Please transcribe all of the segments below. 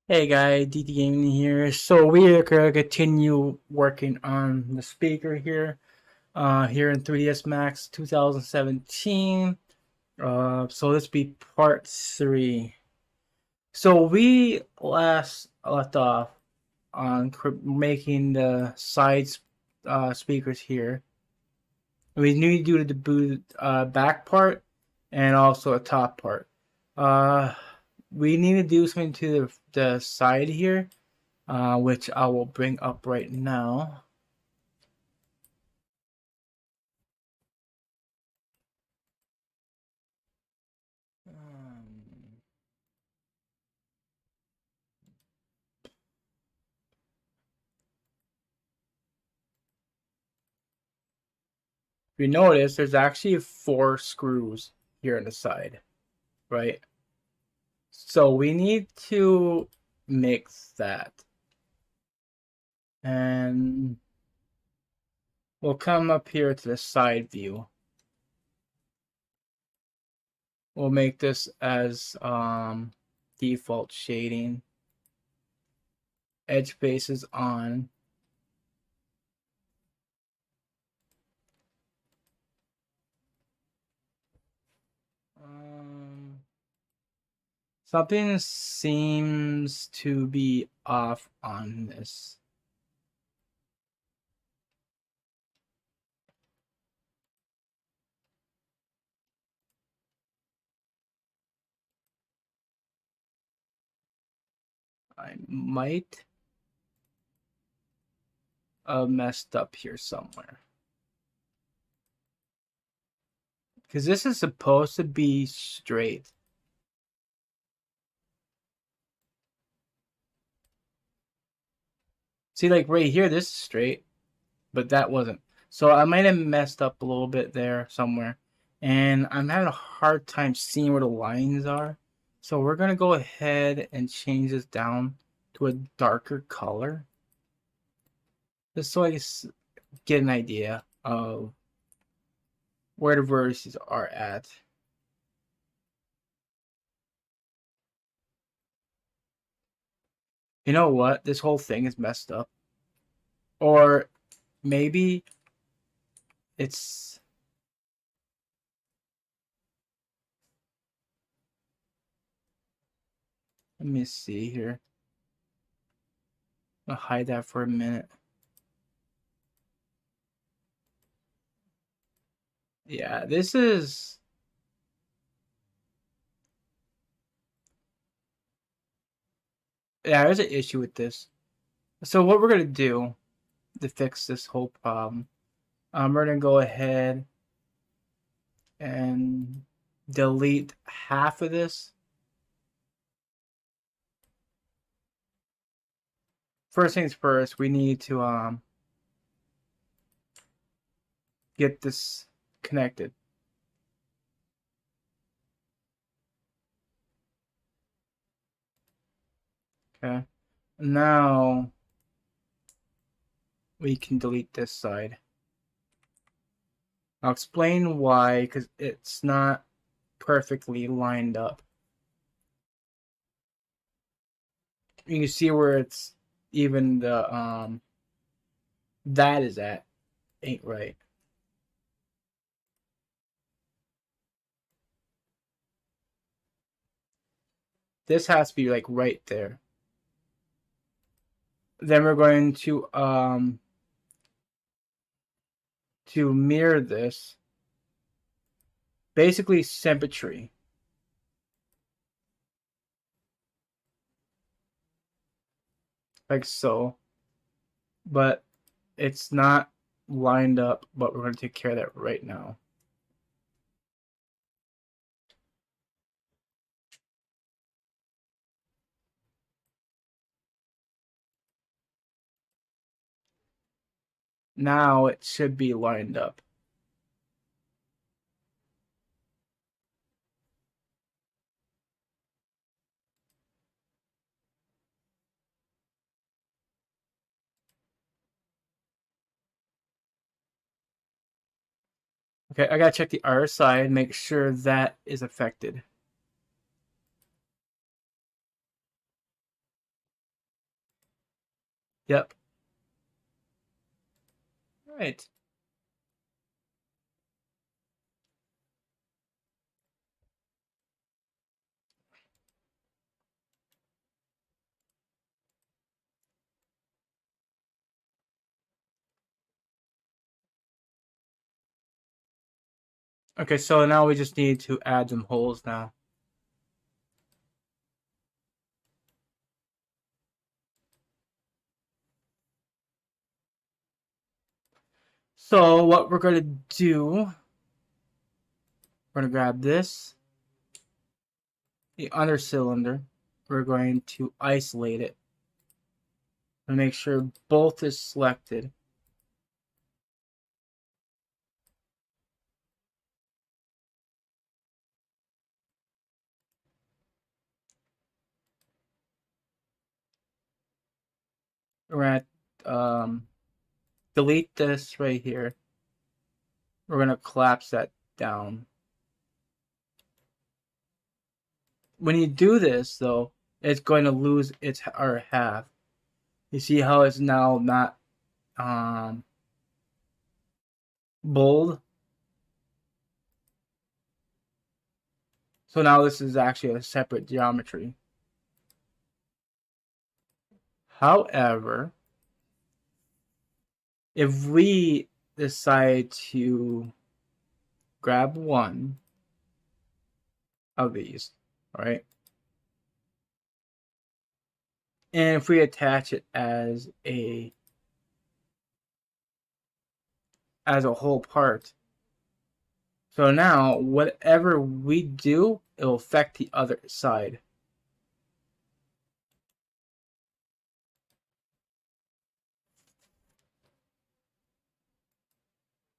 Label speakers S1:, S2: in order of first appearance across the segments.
S1: Hey guys, DT Gaming here. So we are gonna continue working on the speaker here in 3ds Max 2017. So this be part 3. So we last left off on making the side speakers here. We need to do the boot back part and also a top part. Uh, we need to do something to the side here, which I will bring up right now. If you notice, there's actually 4 screws here on the side, right? So we need to mix that. And we'll come up here to the side view. We'll make this as default shading. Edge faces on. Something seems to be off on this. I might have messed up here somewhere. Because this is supposed to be straight. See, like right here, this is straight, but that wasn't. So I might have messed up a little bit there somewhere. And I'm having a hard time seeing where the lines are. So we're going to go ahead and change this down to a darker color. Just so I can get an idea of where the vertices are at. You know what? This whole thing is messed up. Or maybe it's... Let me see here. I'll hide that for a minute. Yeah, this is... Yeah, there's an issue with this. So what we're going to do to fix this whole problem, we're going to go ahead and delete half of this. First things first, we need to get this connected. Okay. Now we can delete this side. I'll explain why, because it's not perfectly lined up. You can see where it's even the that is at ain't right. This has to be like right there. Then we're going to mirror this. Basically symmetry. Like so. But it's not lined up, but we're going to take care of that right now. Now it should be lined up. Okay, I gotta check the other side, make sure that is affected. Yep. Right. Okay, so now we just need to add some holes now. So what we're going to do, we're going to grab this, the under cylinder. We're going to isolate it and make sure both is selected. We're going to delete this right here. We're going to collapse that down. When you do this, though, it's going to lose its or half. You see how it's now not bold? So now this is actually a separate geometry. However, if we decide to grab one of these, right? And if we attach it as a whole part, so now whatever we do, it will affect the other side.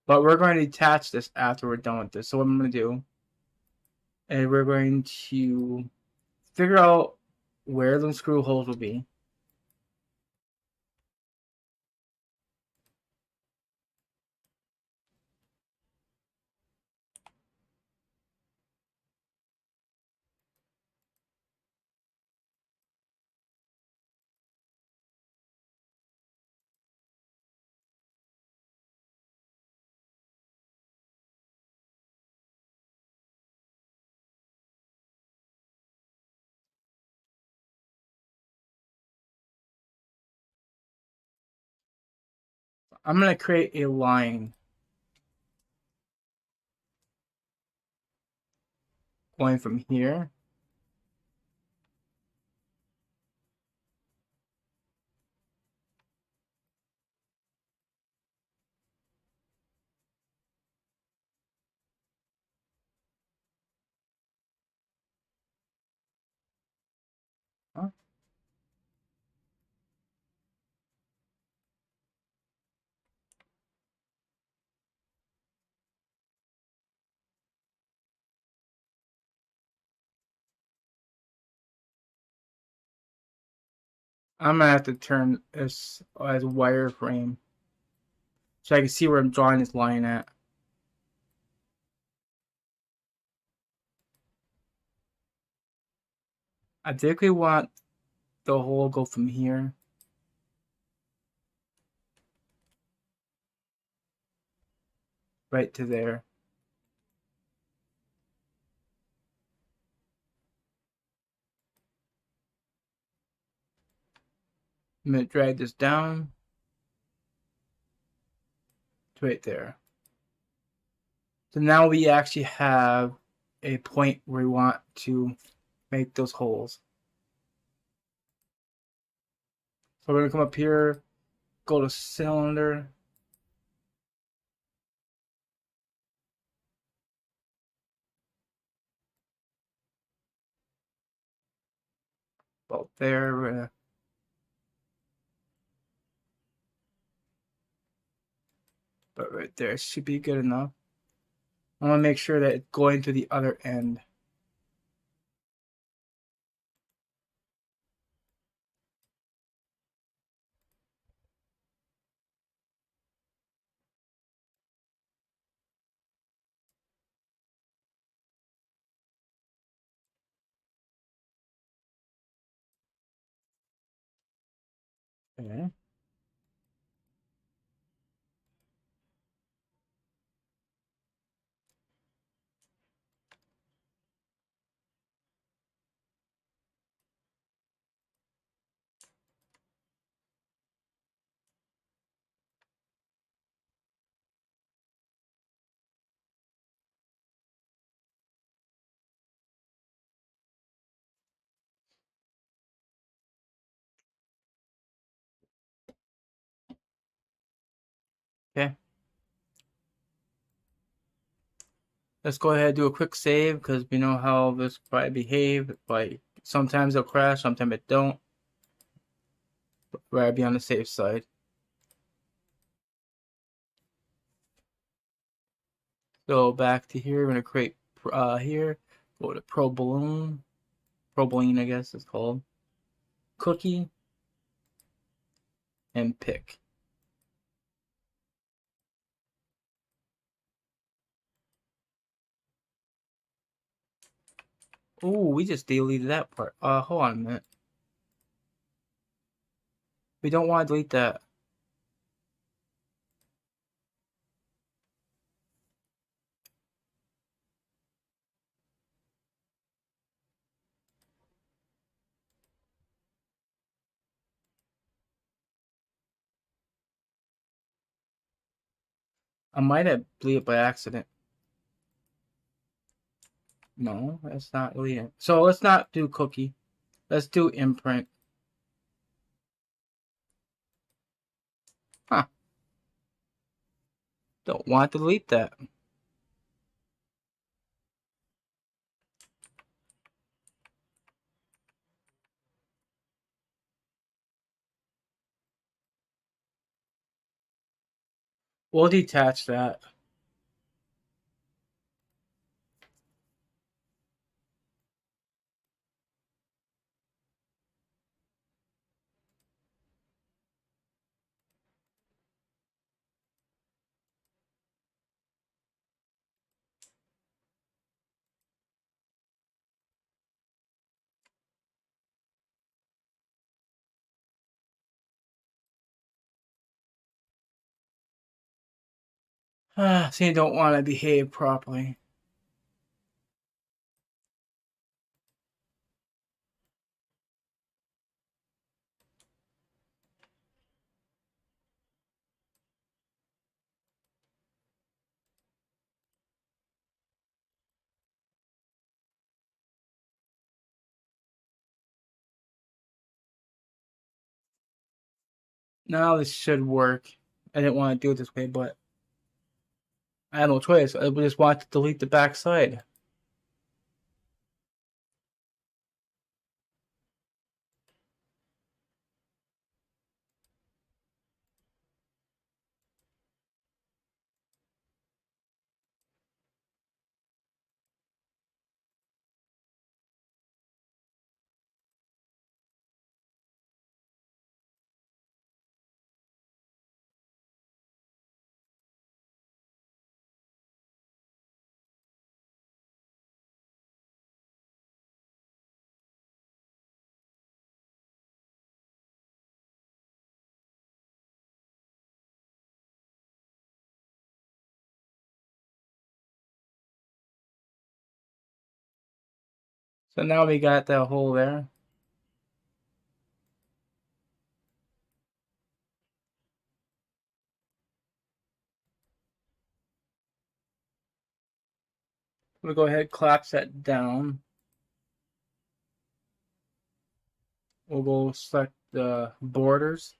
S1: But we're going to attach this after we're done with this. So what I'm going to do is we're going to figure out where the screw holes will be. I'm going to create a line going from here huh? I'm going to have to turn this as a wireframe so I can see where I'm drawing this line at. I typically want the hole go from here right to there. I'm going to drag this down to right there. So now we actually have a point where we want to make those holes. So we're going to come up here, go to cylinder, about there. We're going to but right there should be good enough. I want to make sure that it's going to the other end. Okay. Okay. Let's go ahead and do a quick save because we know how this probably behave. Like sometimes it'll crash, sometimes it don't. But rather be on the safe side. So back to here, we're gonna create here. Go to Pro Balloon, I guess it's called. Cookie and pick. Ooh, we just deleted that part. Hold on a minute. We don't want to delete that. I might have deleted it by accident. No, that's not delete it. So let's not do cookie. Let's do imprint. Huh. Don't want to delete that. We'll detach that. See, you don't want to behave properly. Now this should work. I didn't want to do it this way, but I had no choice. I just want to delete the back side. So now we got that hole there. We'll go ahead, collapse that down. We'll go select the borders.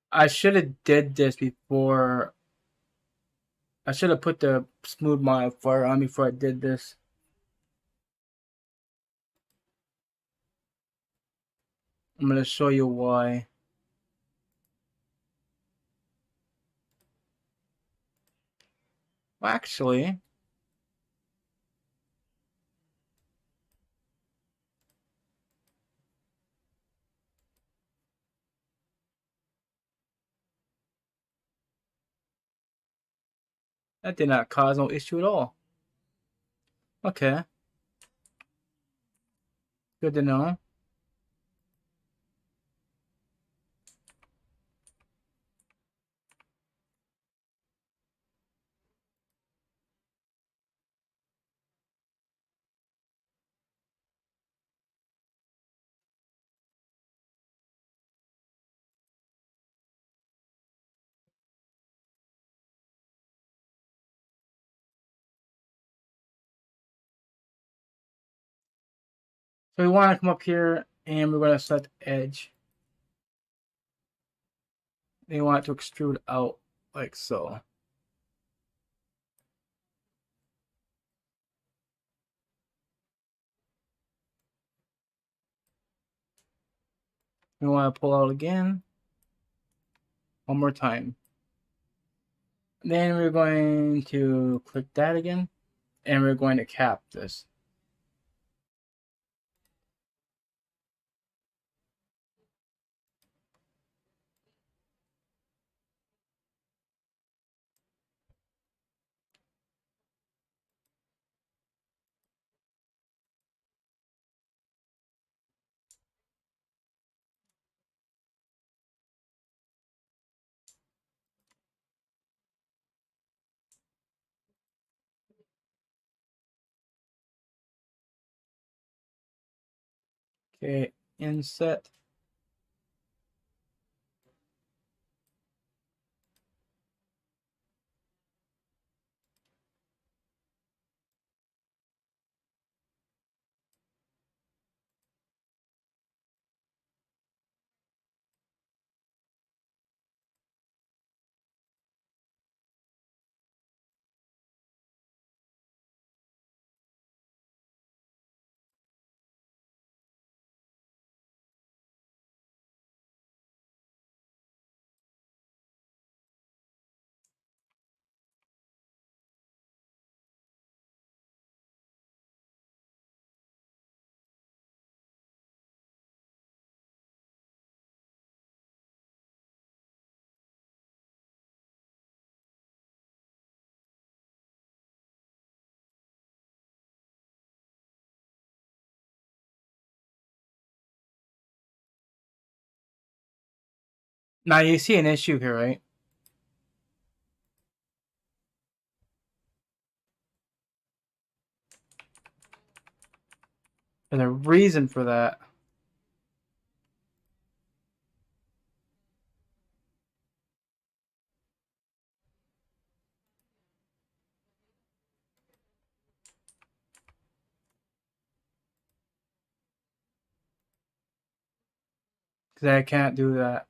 S1: I should have did this before. I should have put the smooth modifier on before I did this. I'm going to show you why. Well, actually, that did not cause no issue at all. Okay, good to know. So we want to come up here and we're going to select edge. We want it to extrude out like so. We want to pull out again. One more time. Then we're going to click that again. And we're going to cap this. Okay, inset. Now you see an issue here, right? There's a reason for that. Because I can't do that.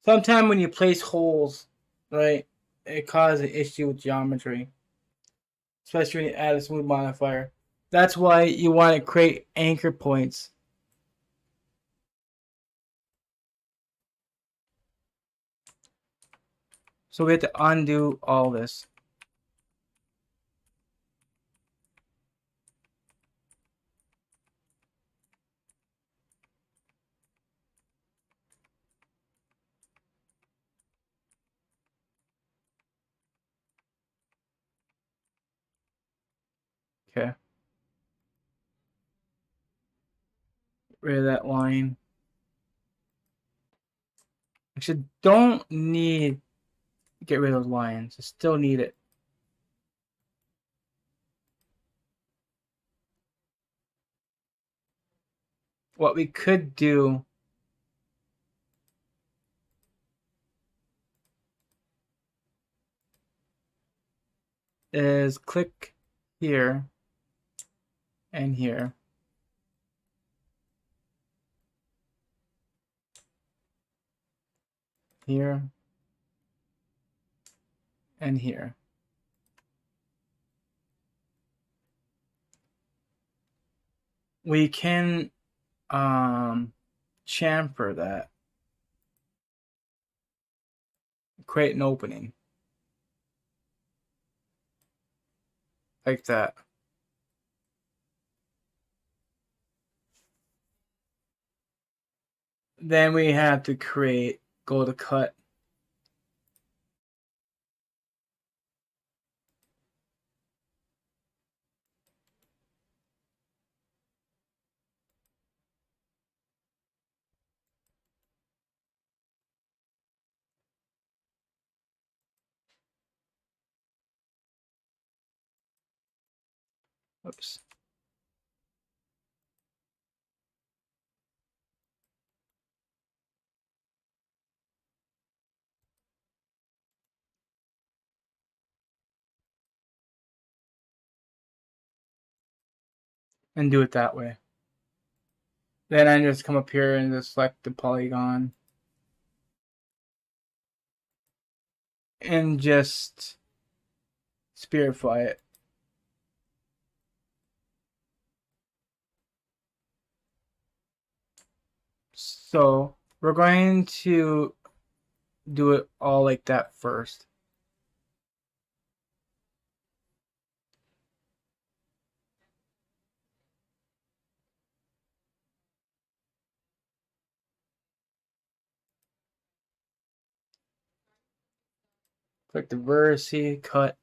S1: Sometimes when you place holes, right, it causes an issue with geometry, especially when you add a smooth modifier. That's why you want to create anchor points. So we have to undo all this. Okay. Rid of that line. Actually, don't need to get rid of those lines. I still need it. What we could do is click here and here. Here and here. We can chamfer that. Create an opening. Like that. Then we have to go to cut. Oops. And do it that way. Then I just come up here and just select the polygon. And just spearify it. So we're going to do it all like that first. Click the vertice, cut.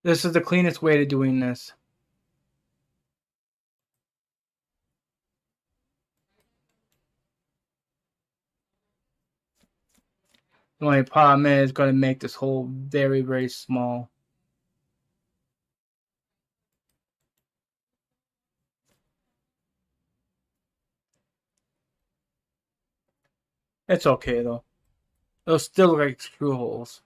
S1: This is the cleanest way to doing this. The only problem is going to make this hole very, very small. It's okay though. They'll still look like screw holes.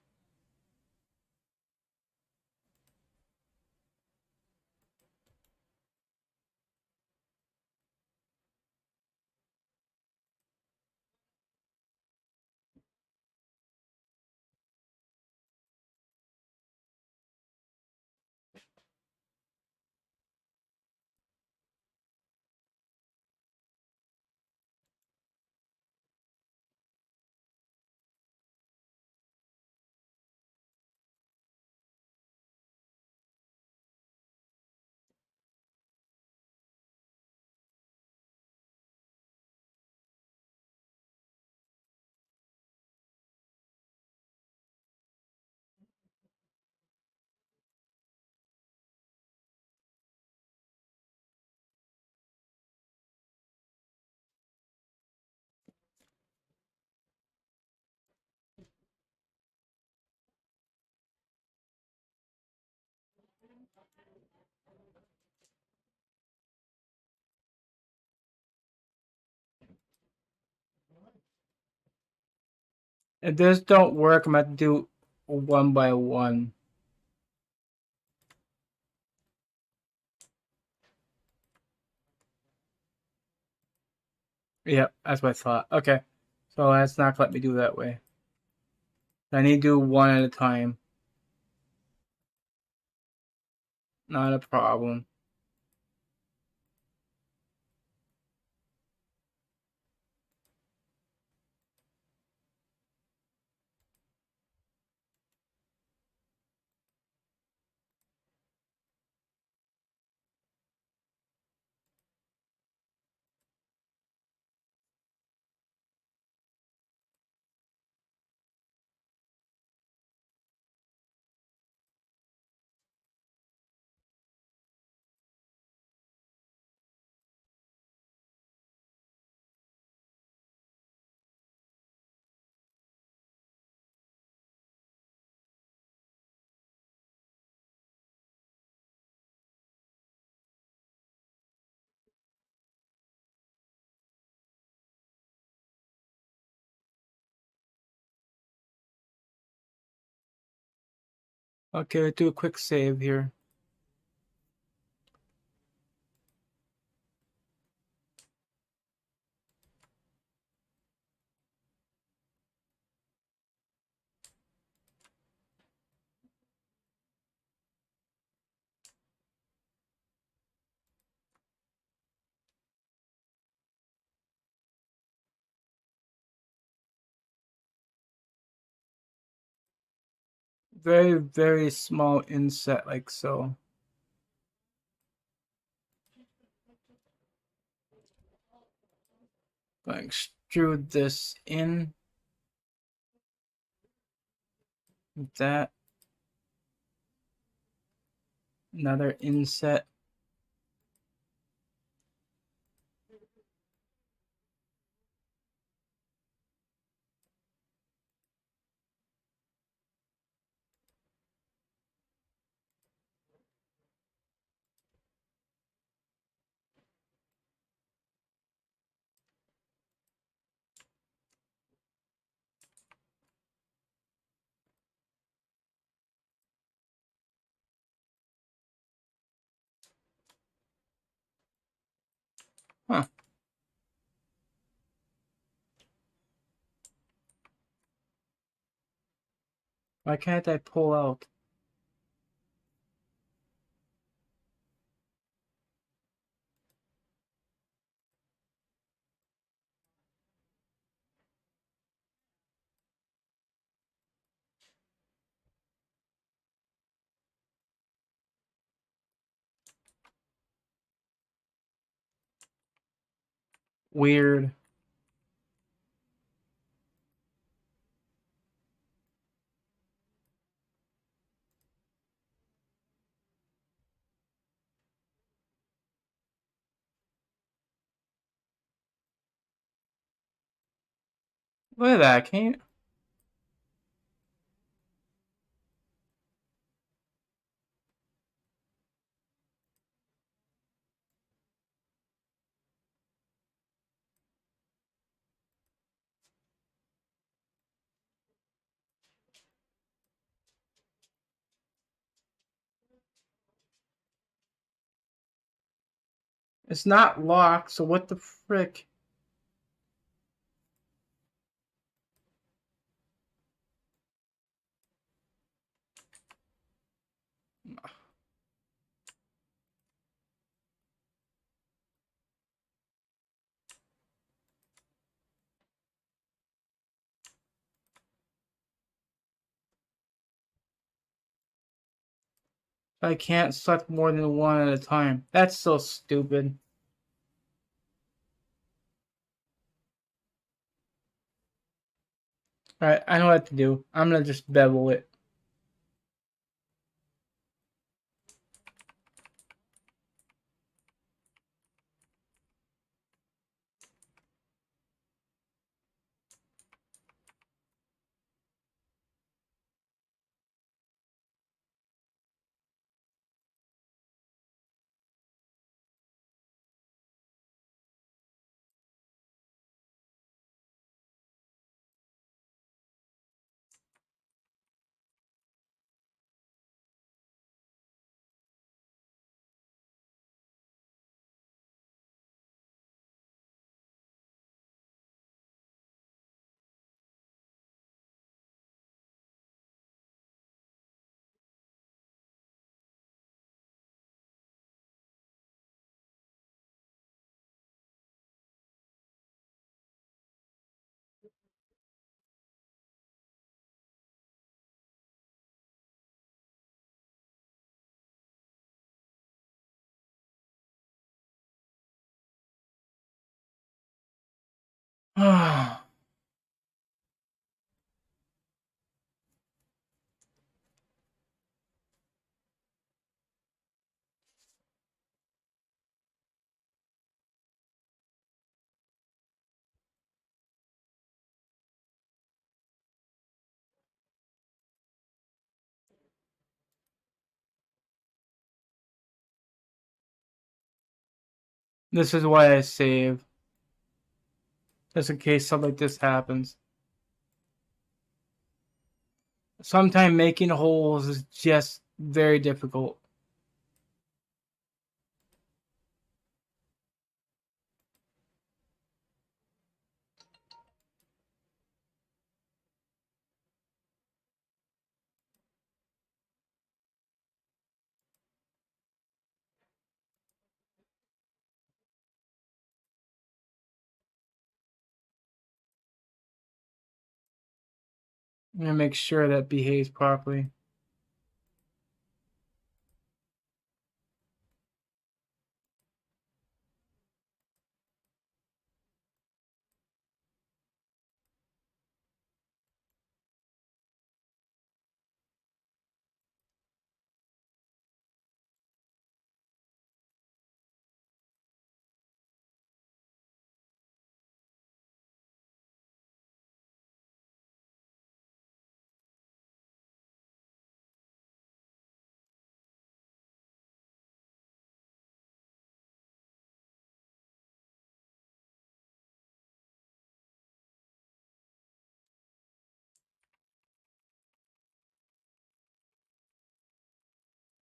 S1: If this don't work, I'm going to do one by one. Yep, that's what I thought. Okay, so that's not let me do that way. I need to do one at a time. Not a problem. Okay, do a quick save here. Very, very small inset like so. Going to extrude this in. That another inset. Huh. Why can't I pull out? Weird. Look at that. Can you? It's not locked, so what the frick? I can't select more than one at a time. That's so stupid. Alright, I know what to do. I'm gonna just bevel it. This is why I save. Just in case something like this happens. Sometimes making holes is just very difficult. I'm gonna make sure that behaves properly.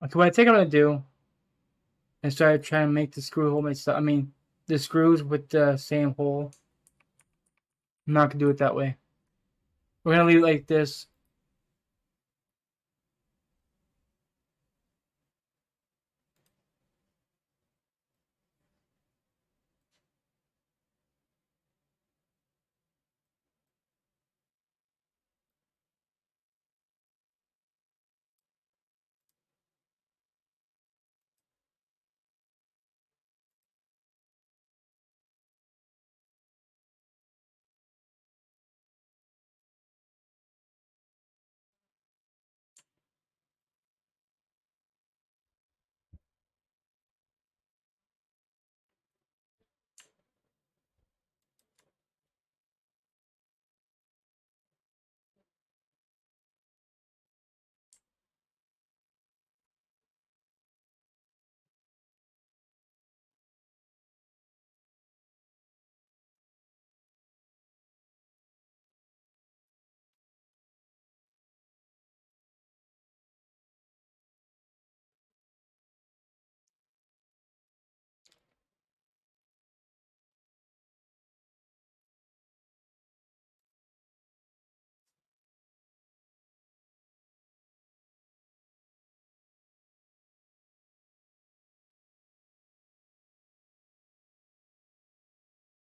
S1: Okay, what I think I'm gonna do is try trying to make the screw hole myself. I mean, the screws with the same hole. I'm not gonna do it that way. We're gonna leave it like this.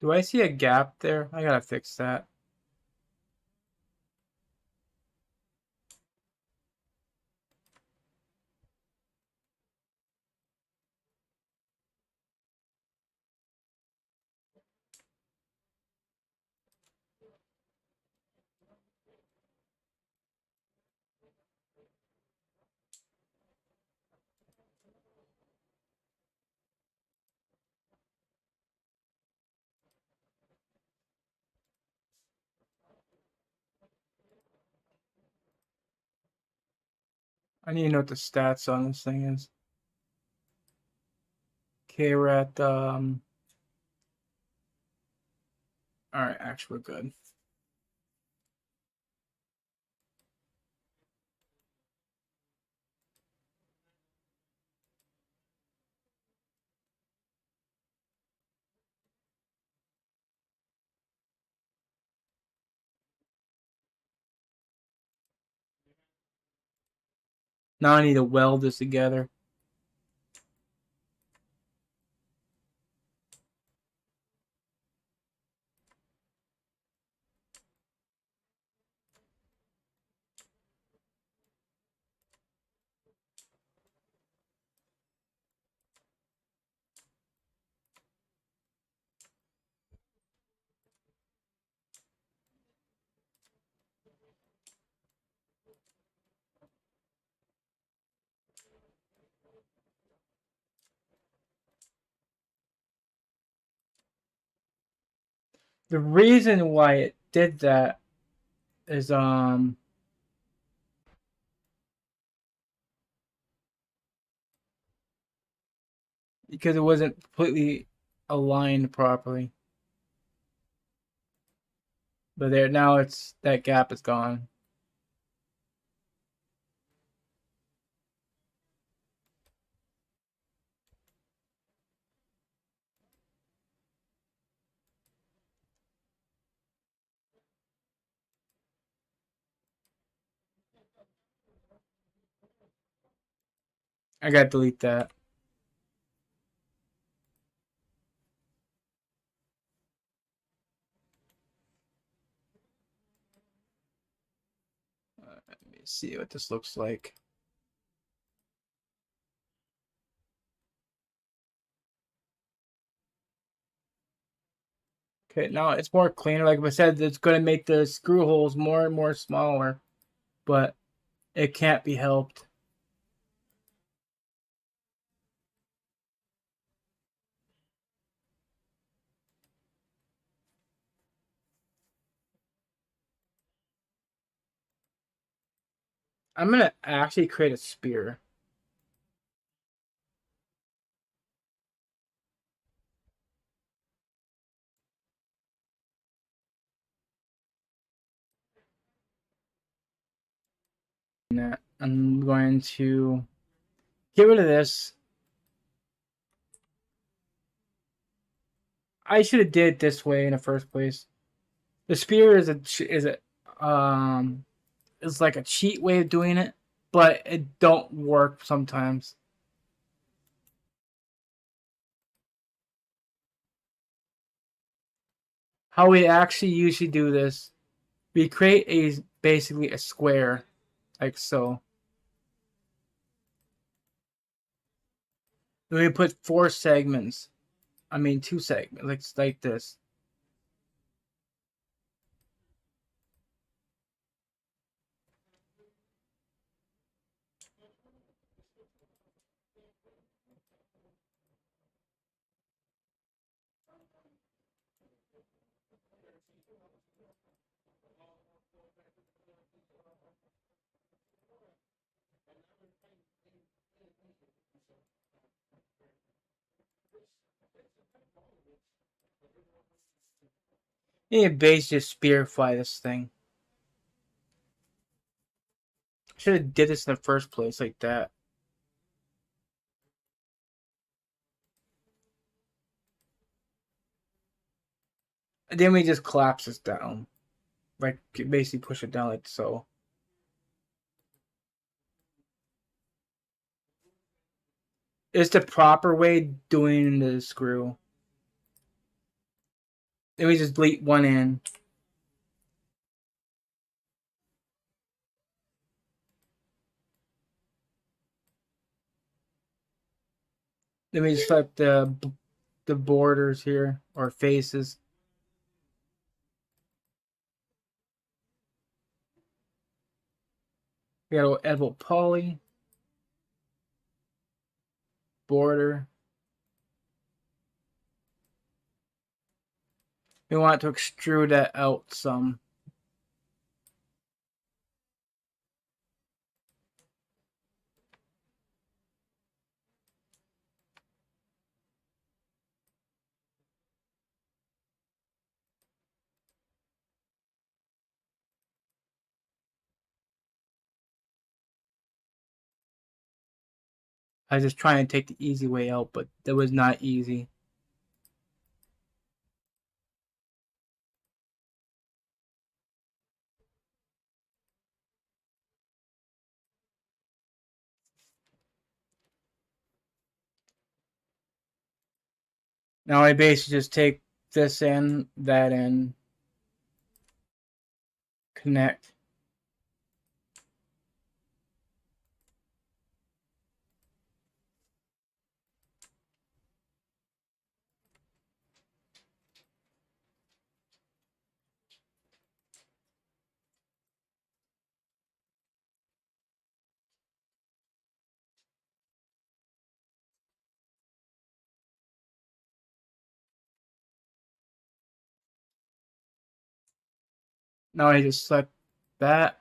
S1: Do I see a gap there? I gotta fix that. I need to know what the stats on this thing is. Okay, we're at all right, actually we're good. Now I need to weld this together. The reason why it did that is because it wasn't completely aligned properly. But there now it's that gap is gone. I gotta delete that. Let me see what this looks like. Okay, now it's more cleaner. Like I said, it's going to make the screw holes more and more smaller, but it can't be helped. I'm going to actually create a spear. I'm going to Get rid of this. I should have did it this way in the first place. The spear is like a cheat way of doing it, but it don't work sometimes. How we actually usually do this, we create basically a square, like so. Then we put 4 segments. I mean 2 segments, like this. And you basically just spearify this thing. Should have did this in the first place like that. And then we just collapse this down. Like basically push it down like so. It's the proper way doing the screw. Then we just delete one end. Then we just select the borders here or faces. We got to edit poly border. We want to extrude that out some. I was just trying to take the easy way out, but that was not easy. Now I basically just take this in, that in, connect. Now I just select that,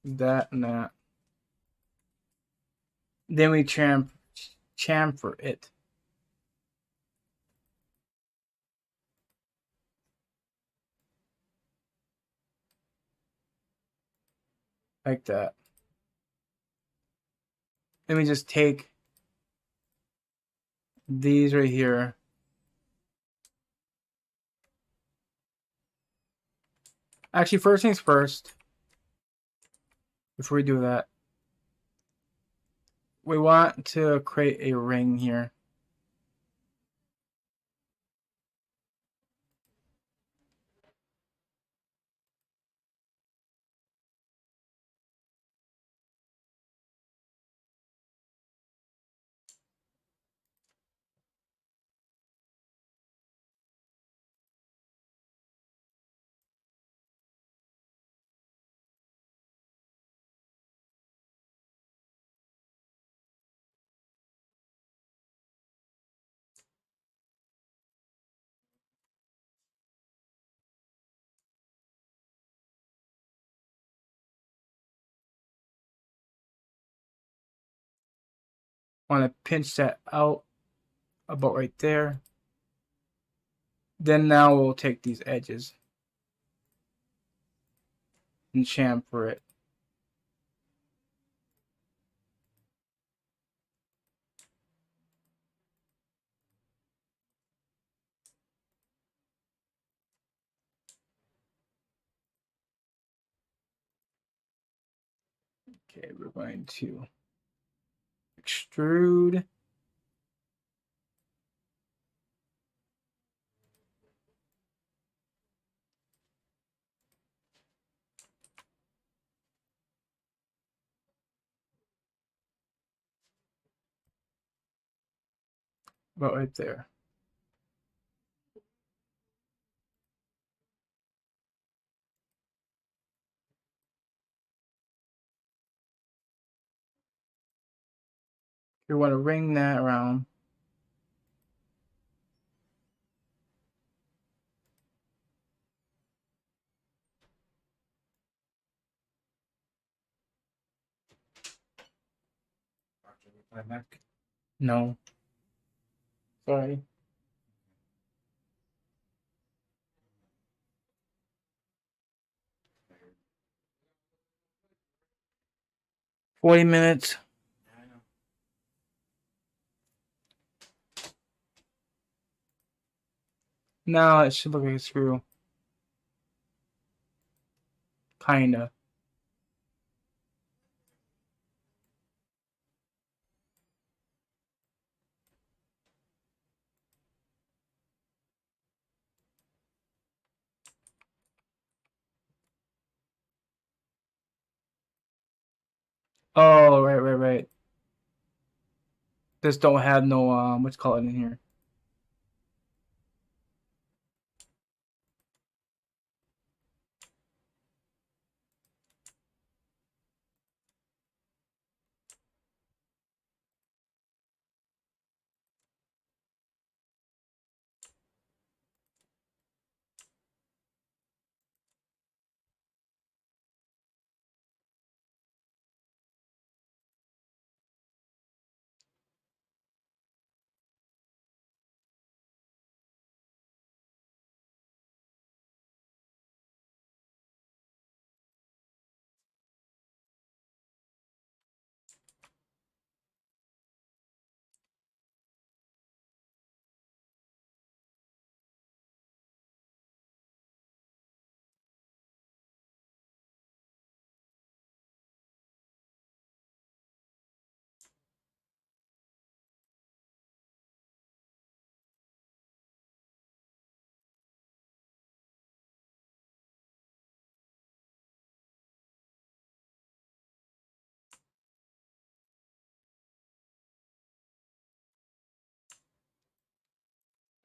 S1: that, and that. Then we chamfer it. Like that. Then we just take these right here. Actually, first things first, before we do that, we want to create a ring here. Want to pinch that out about right there. Then now we'll take these edges and chamfer it. Okay, we're going to extrude. About right there. You want to ring that around. No. Sorry. 40 minutes. Now it should look like a screw. Kinda. Oh, right. This don't have no what's called in here.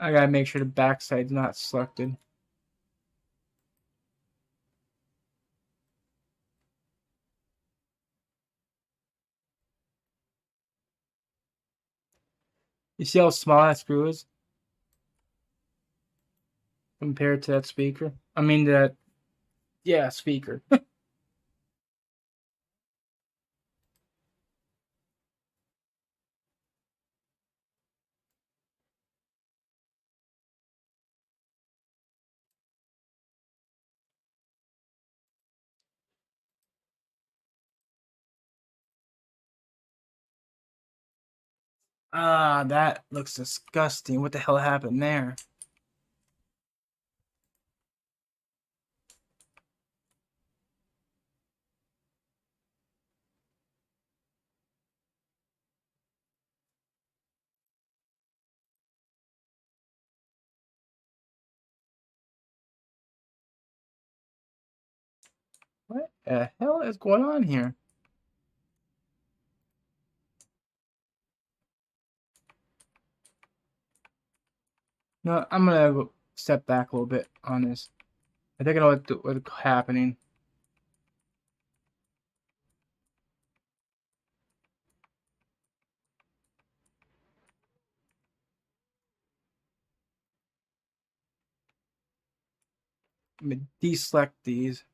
S1: I gotta make sure the backside's not selected. You see how small that screw is compared to that speaker? I mean that, yeah, speaker. Ah, that looks disgusting. What the hell happened there? What the hell is going on here? No, I'm gonna go step back a little bit on this. I think I know what's happening. Let me deselect these.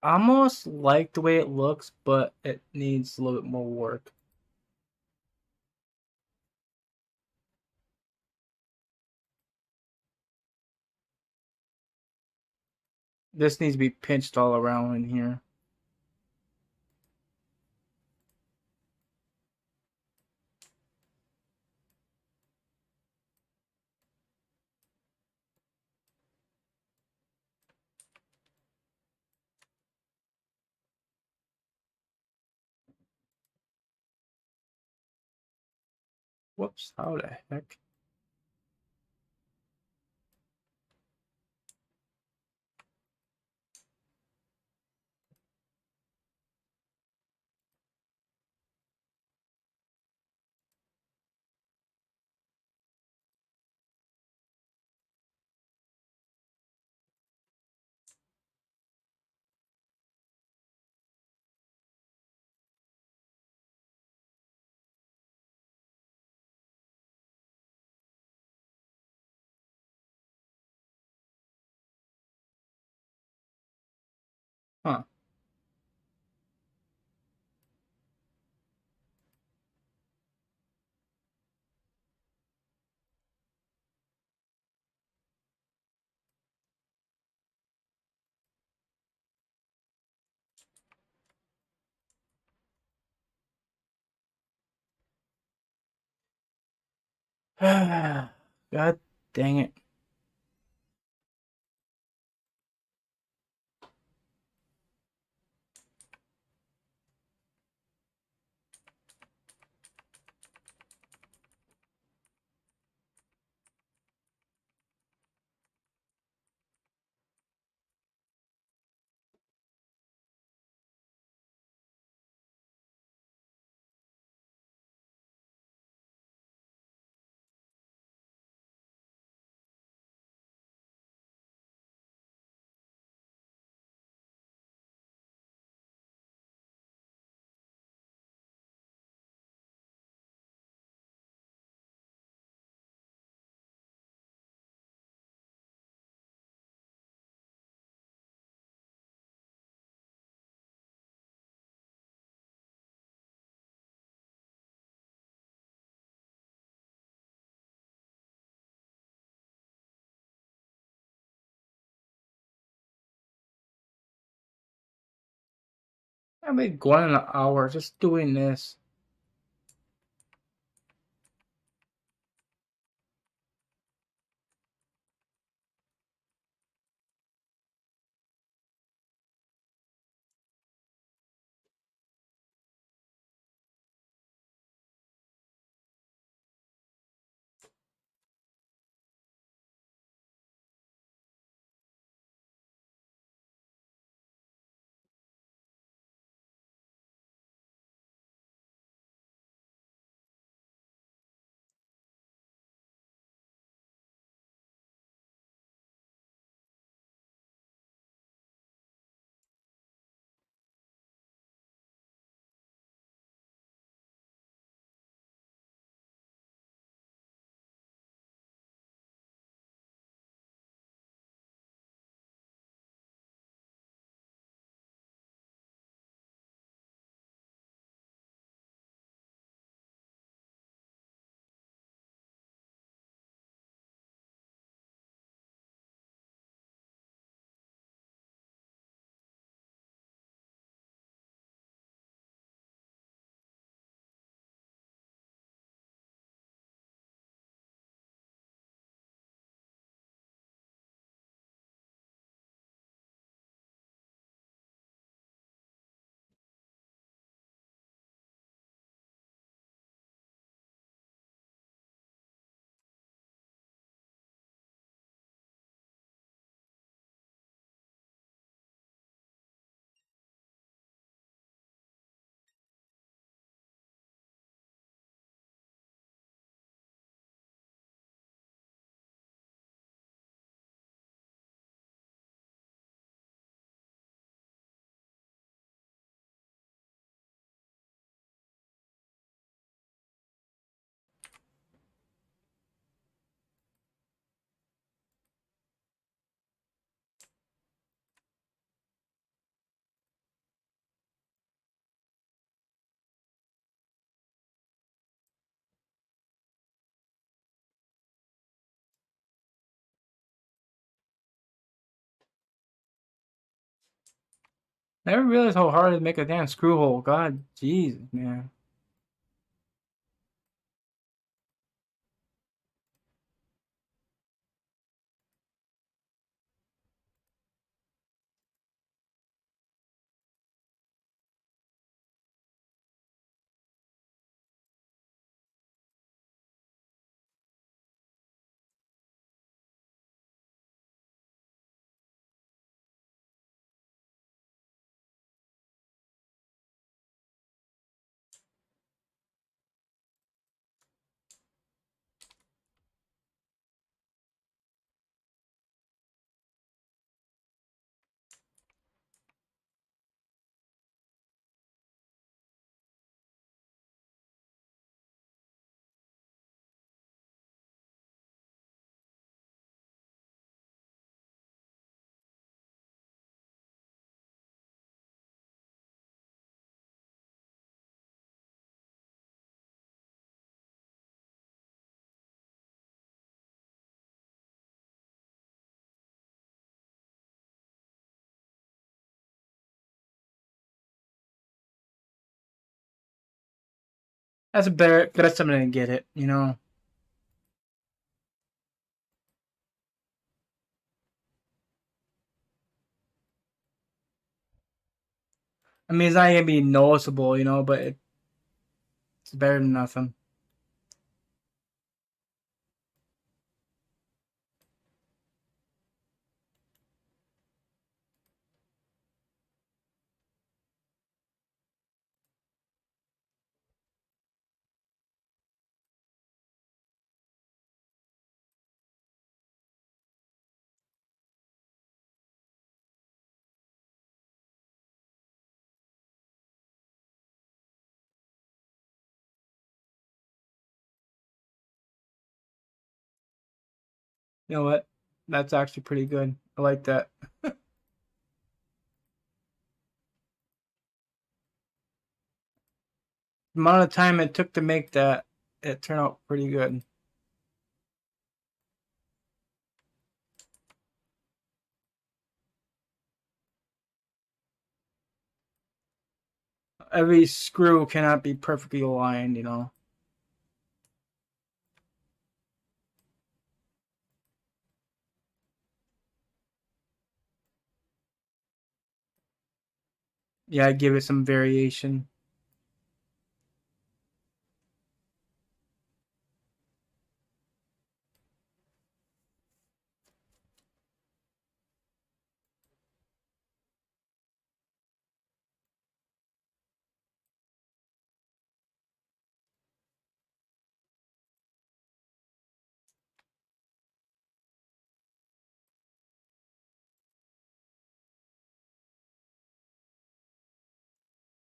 S1: almost like the way it looks, but it needs a little bit more work. This needs to be pinched all around in here. Whoops, how the heck? Huh. God dang it. I've been going an hour just doing this. I never realized how hard it is to make a damn screw hole. God, jeez, man. That's a better something to get it, you know. I mean, it's not gonna be noticeable, you know, but it's better than nothing. You know what? That's actually pretty good. I like that. The amount of time it took to make that, it turned out pretty good. Every screw cannot be perfectly aligned, you know. Yeah, give it some variation.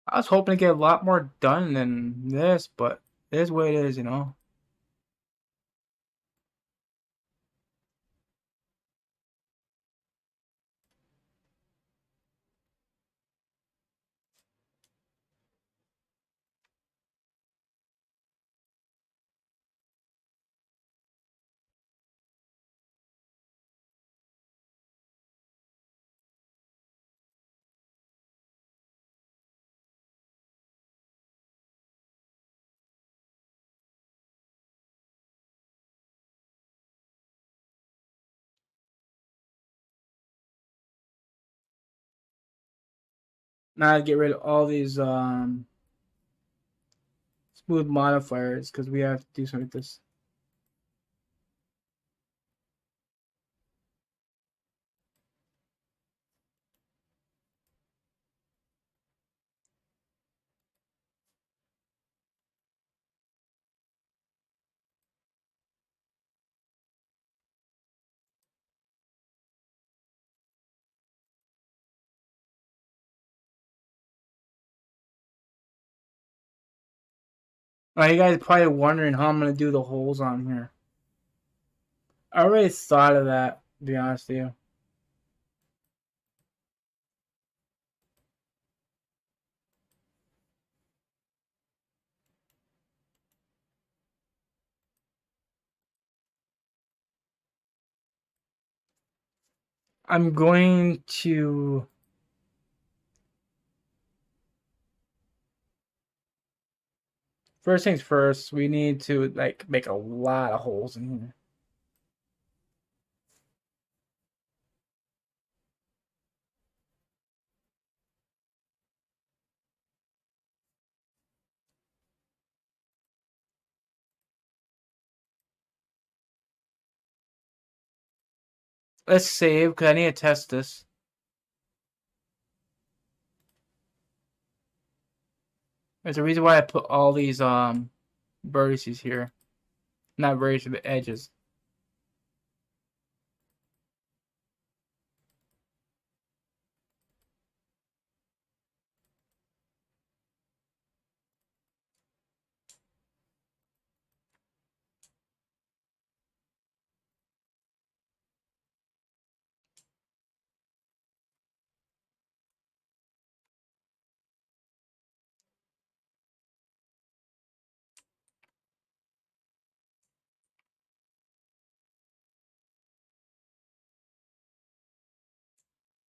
S1: I was hoping to get a lot more done than this, but it is what it is, you know. Now I get rid of all these smooth modifiers because we have to do something with this. Now you guys are probably wondering how I'm gonna do the holes on here. I already thought of that, to be honest with you. I'm going to first things first, we need to like make a lot of holes in here. Let's save because I need to test this. There's a reason why I put all these vertices here, not vertices but edges.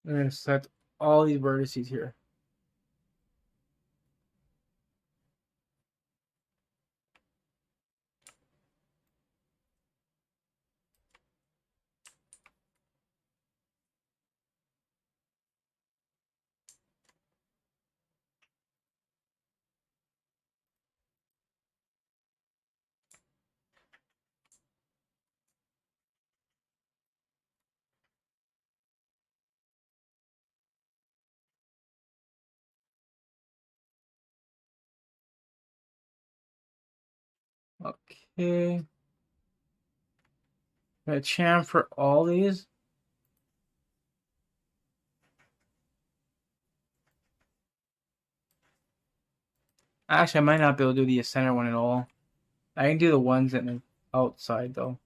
S1: I'm gonna set all these vertices here. Okay. I'm gonna chamfer all these. Actually, I might not be able to do the center one at all. I can do the ones in the outside though.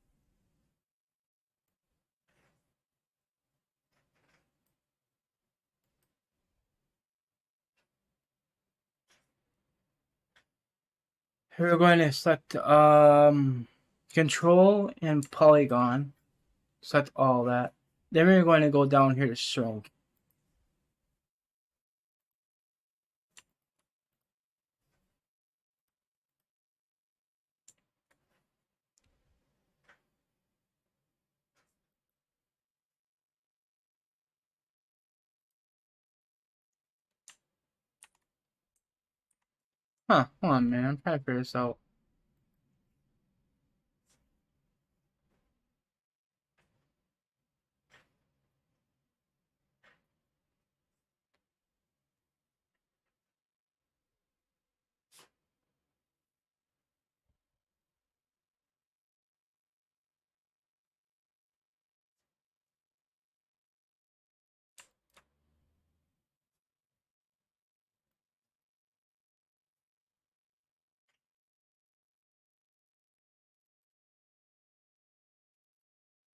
S1: Here we're going to select control and polygon. Select all that. Then we're going to go down here to shrink. Huh, hold on man, I'm trying to figure this out.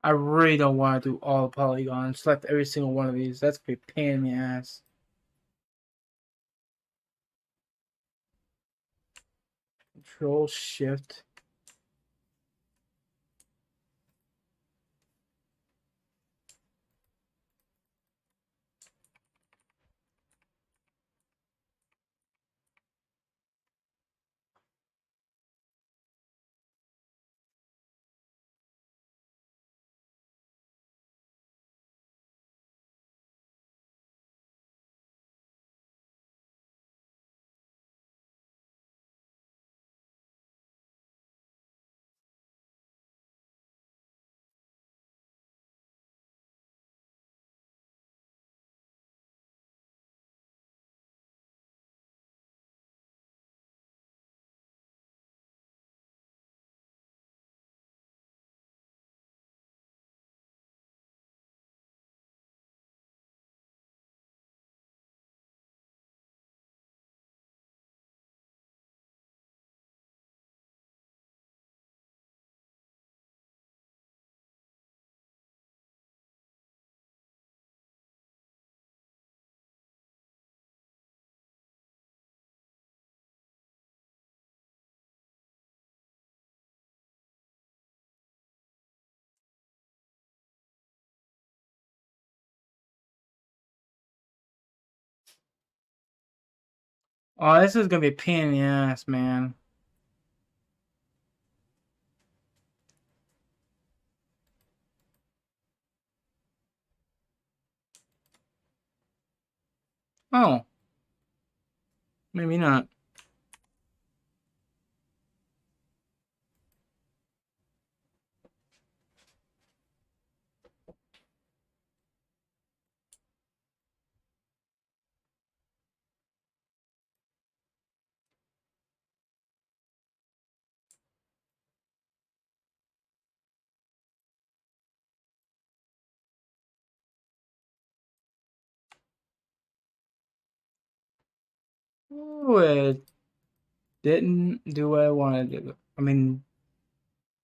S1: I really don't want to do all the polygons. Select every single one of these. That's gonna be a pain in the ass. Control Shift. Oh, this is gonna be a pain in the ass, man. Oh, maybe not. Ooh, it didn't do what I wanted to do. I mean,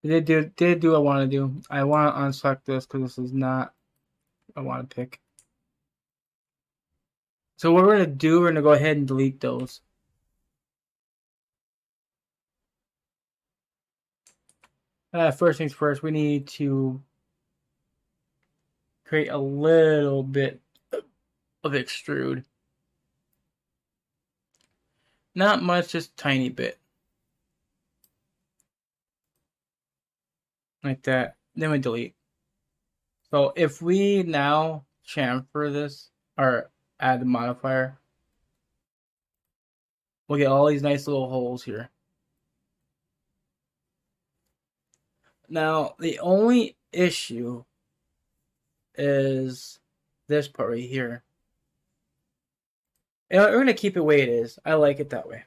S1: did do what I want to do. I want to unselect this because this is not what I want to pick. So what we're gonna do, we're gonna go ahead and delete those. First things first, we need to create a little bit of extrude. Not much, just tiny bit. Like that. Then we delete. So if we now chamfer this, or add the modifier, we'll get all these nice little holes here. Now, the only issue is this part right here. And we're going to keep it the way it is. I like it that way.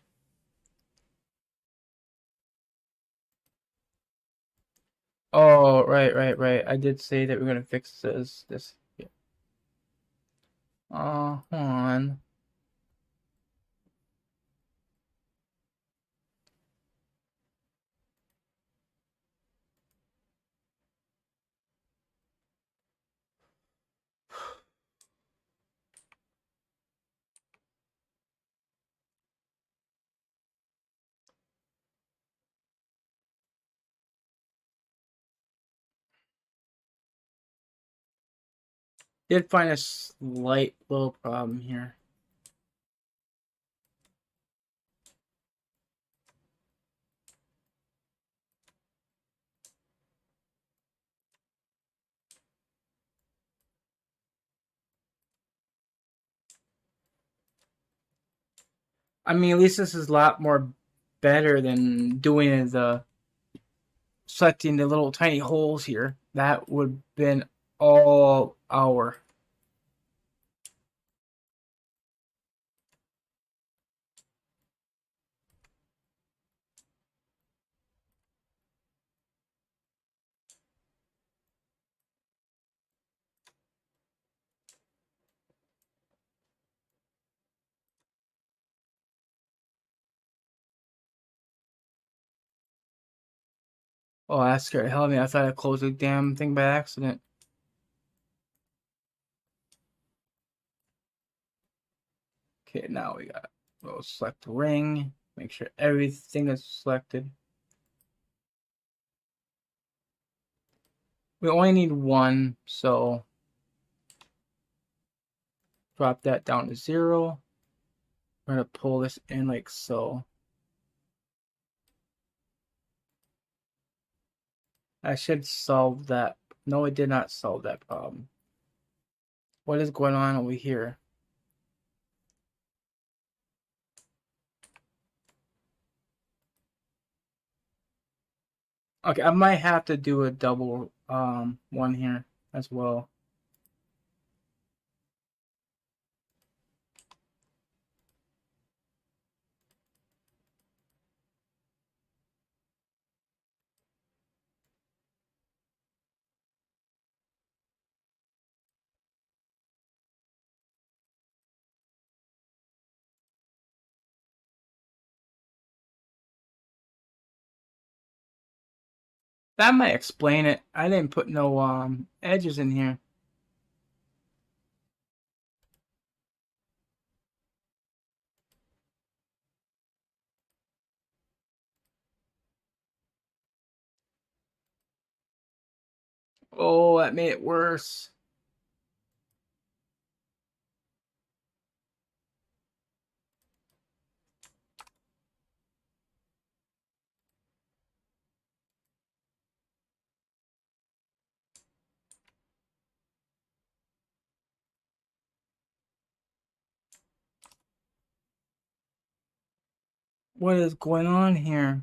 S1: Oh, right. I did say that we're going to fix this here. Hold on. Did find a slight little problem here. I mean, at least this is a lot more better than doing the selecting the little tiny holes here. That would have been all our. Oh, that scared the hell out of me. I thought I closed the damn thing by accident. Okay, now we got. We'll select the ring. Make sure everything is selected. We only need one, so drop that down to 0. We're gonna pull this in like so. I should solve that. No, it did not solve that problem. What is going on over here? Okay, I might have to do a double one here as well. That might explain it. I didn't put no edges in here. Oh, that made it worse. What is going on here?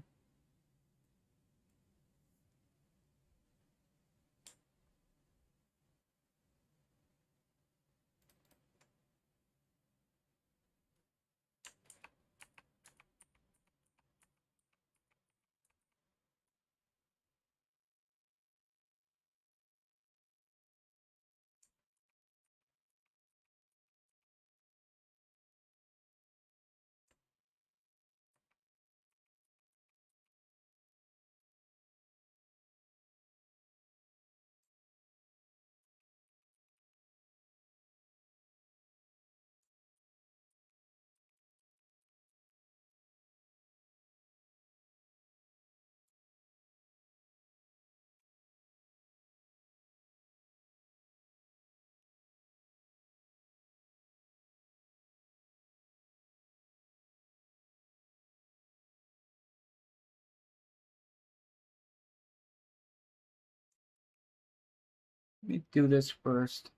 S1: Let me do this first.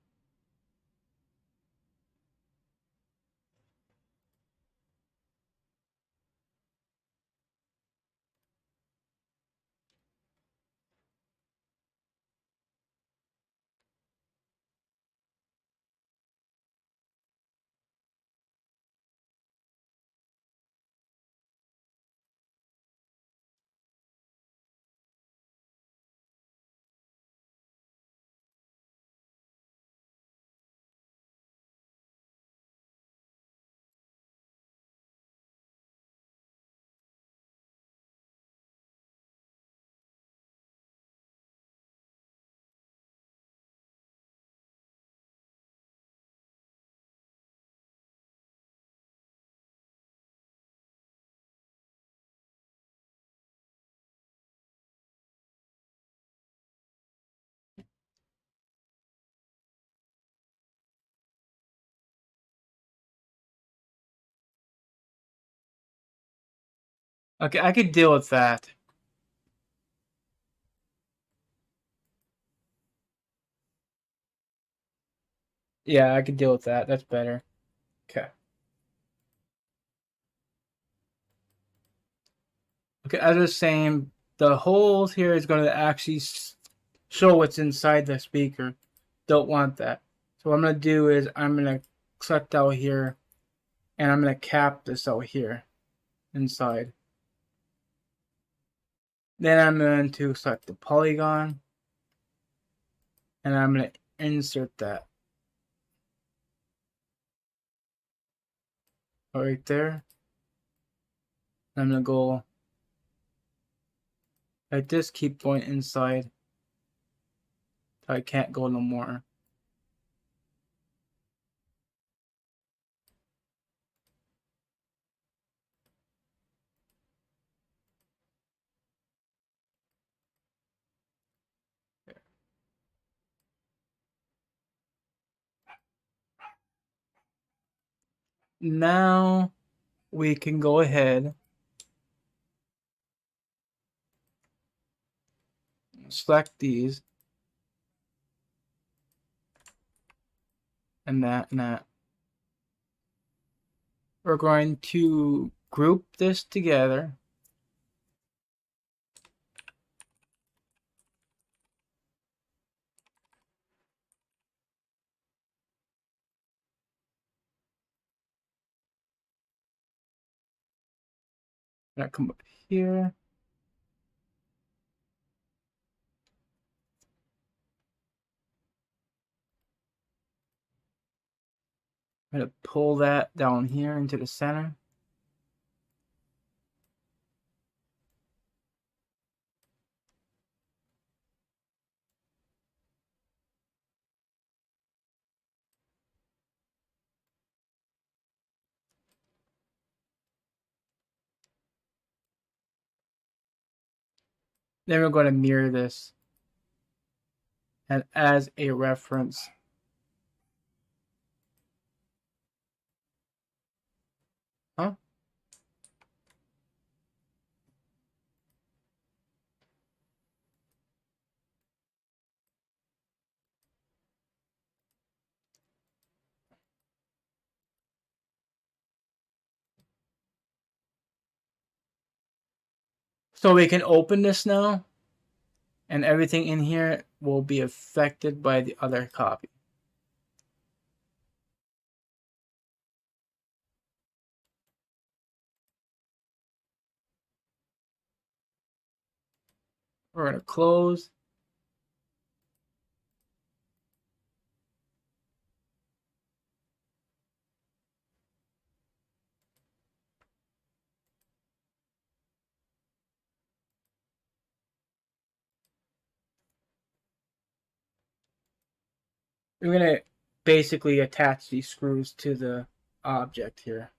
S1: Okay, I could deal with that. Yeah, I could deal with that. That's better. Okay. Okay, as I was saying, the holes here is going to actually show what's inside the speaker. Don't want that. So what I'm going to do is I'm going to select out here and I'm going to cap this out here inside. Then I'm going to select the polygon and I'm going to insert that right there. I'm going to go like this, keep going inside. I can't go no more. Now we can go ahead, select these and that and that. We're going to group this together. I'm gonna come up here. I'm gonna pull that down here into the center. Then we're going to mirror this and as a reference. Huh? So we can open this now, and everything in here will be affected by the other copy. We're going to close. We're going to basically attach these screws to the object here.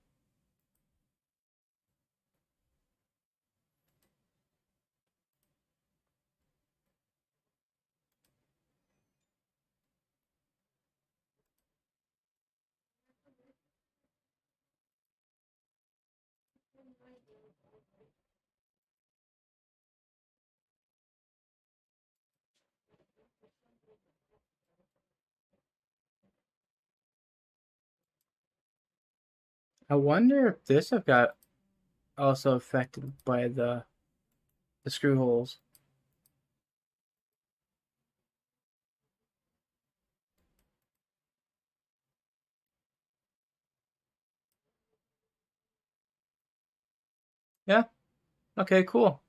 S1: I wonder if this have got also affected by the screw holes. Yeah. Okay, cool.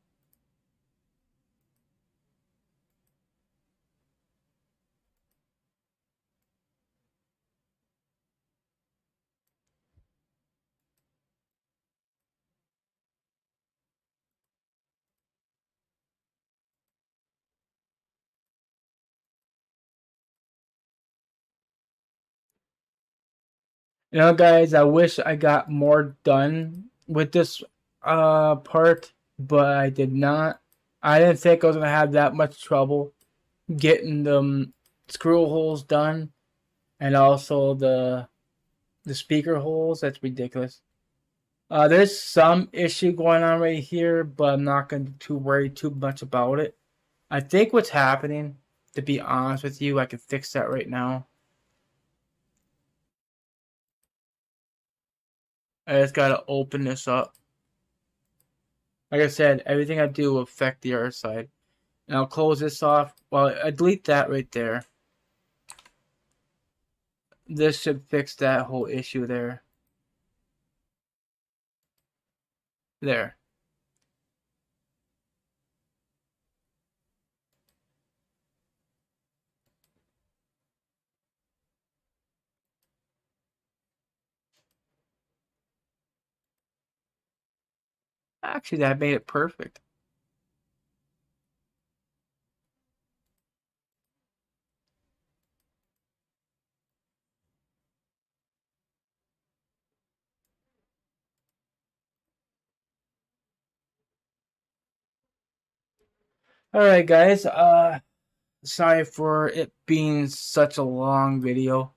S1: You know, guys, I wish I got more done with this part, but I did not. I didn't think I was gonna have that much trouble getting the screw holes done, and also the speaker holes. That's ridiculous. There's some issue going on right here, but I'm not going to worry too much about it. I think what's happening, to be honest with you, I can fix that right now. I just gotta open this up. Like I said, everything I do will affect the other side. And I'll close this off. Well, I delete that right there. This should fix that whole issue there. There. Actually, that made it perfect. Alright, guys. Sorry for it being such a long video.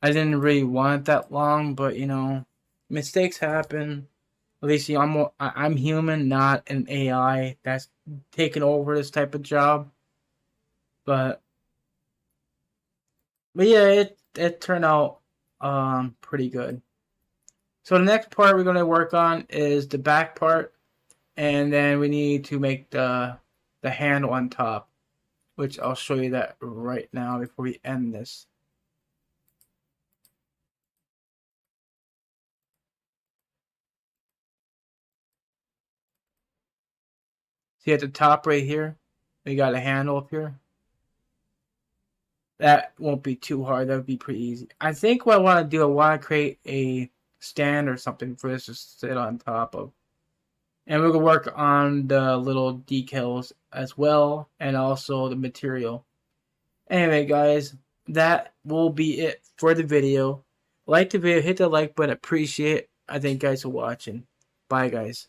S1: I didn't really want it that long, but you know, mistakes happen. At least you know, I'm human, not an AI that's taken over this type of job. But yeah, it turned out pretty good. So the next part we're gonna work on is the back part, and then we need to make the handle on top, which I'll show you that right now before we end this. See at the top right here, we got a handle up here. That won't be too hard. That would be pretty easy. I think what I want to do, I want to create a stand or something for this to sit on top of. And we're going to work on the little decals as well, and also the material. Anyway, guys, that will be it for the video. Like the video, hit the like button, appreciate it. I thank you guys for watching. Bye, guys.